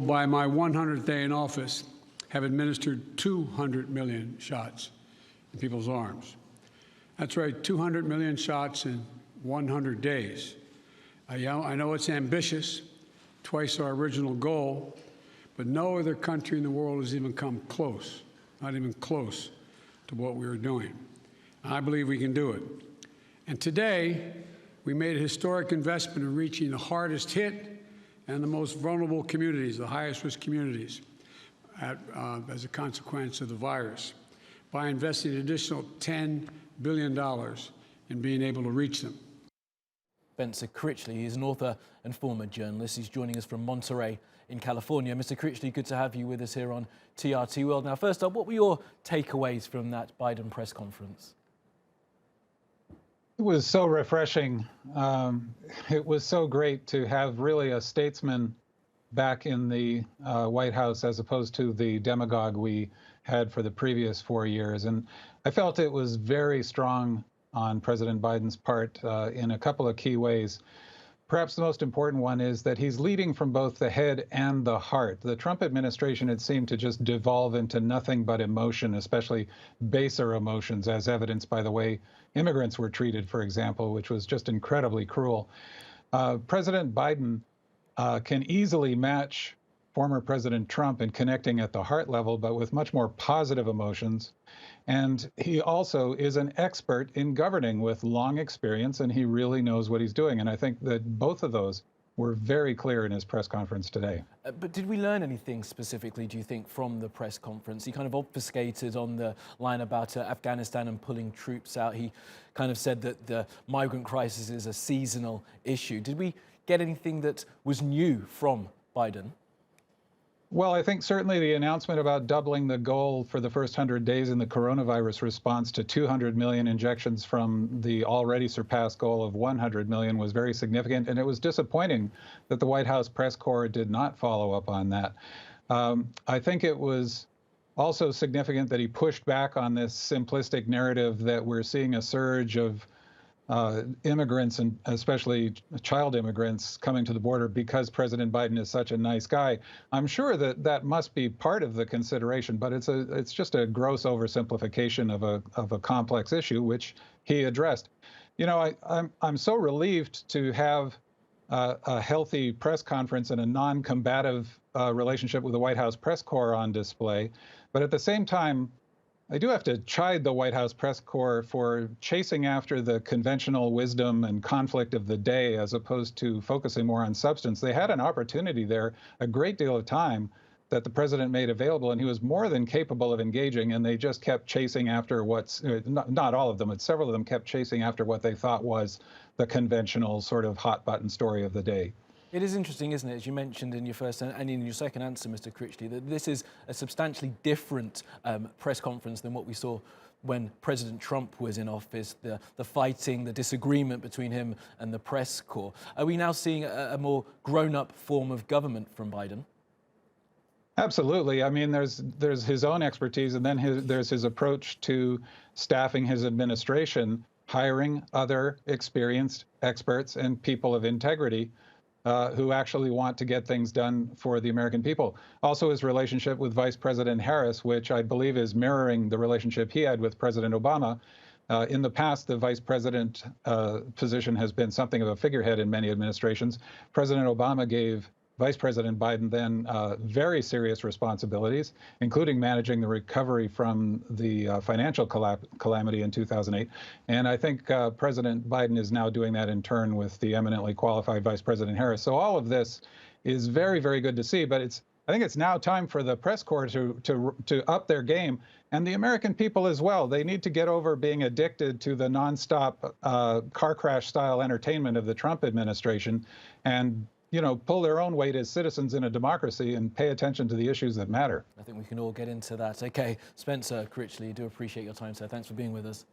by my 100th day in office, have administered 200 million shots in people's arms. That's right, 200 million shots in 100 days. I know it's ambitious, twice our original goal, but no other country in the world has even come close, not even close to what we are doing. I believe we can do it. And today, we made a historic investment in reaching the hardest hit and the most vulnerable communities, the highest risk communities, as a consequence of the virus, by investing an additional $10 billion in being able to reach them. Spencer Critchley is an author and former journalist. He's joining us from Monterey in California. Mr. Critchley, good to have you with us here on TRT World. Now, first up, what were your takeaways from that Biden press conference? It was so refreshing. It was so great to have really a statesman back in the White House as opposed to the demagogue we had for the previous 4 years. And I felt it was very strong on President Biden's part in a couple of key ways. Perhaps the most important one is that he's leading from both the head and the heart. The Trump administration had seemed to just devolve into nothing but emotion, especially baser emotions, as evidenced by the way immigrants were treated, for example, which was just incredibly cruel. President Biden can easily match former President Trump in connecting at the heart level, but with much more positive emotions. And he also is an expert in governing with long experience, and he really knows what he's doing. And I think that both of those were very clear in his press conference today. But did we learn anything specifically, do you think, from the press conference? He kind of obfuscated on the line about Afghanistan and pulling troops out. He kind of said that the migrant crisis is a seasonal issue. Did we get anything that was new from Biden? Well, I think certainly the announcement about doubling the goal for the first 100 days in the coronavirus response to 200 million injections from the already surpassed goal of 100 million was very significant. And it was disappointing that the White House press corps did not follow up on that. I think it was also significant that he pushed back on this simplistic narrative that we're seeing a surge of immigrants, and especially child immigrants, coming to the border because President Biden is such a nice guy. I'm sure that that must be part of the consideration, but it's just a gross oversimplification of a complex issue, which he addressed. You know, I'm so relieved to have a healthy press conference and a non-combative relationship with the White House press corps on display, but at the same time, I do have to chide the White House press corps for chasing after the conventional wisdom and conflict of the day as opposed to focusing more on substance. They had an opportunity there, a great deal of time that the president made available, and he was more than capable of engaging, and they just kept chasing after what's, not all of them, but several of them kept chasing after what they thought was the conventional sort of hot button story of the day. It is interesting, isn't it, as you mentioned in your first and in your second answer, Mr. Critchley, that this is a substantially different press conference than what we saw when President Trump was in office, the fighting, the disagreement between him and the press corps. Are we now seeing a more grown-up form of government from Biden? Absolutely. I mean, there's his own expertise, and then there's his approach to staffing his administration, hiring other experienced experts and people of integrity who actually want to get things done for the American people. Also, his relationship with Vice President Harris, which I believe is mirroring the relationship he had with President Obama. In the past, the vice president position has been something of a figurehead in many administrations. President Obama gave Vice President Biden then very serious responsibilities, including managing the recovery from the financial calamity in 2008. And I think President Biden is now doing that in turn with the eminently qualified Vice President Harris. So all of this is very, very good to see. But I think it's now time for the press corps to up their game, and the American people as well. They need to get over being addicted to the nonstop car crash style entertainment of the Trump administration, and pull their own weight as citizens in a democracy and pay attention to the issues that matter. I think we can all get into that. Okay, Spencer Critchley, do appreciate your time, sir. Thanks for being with us.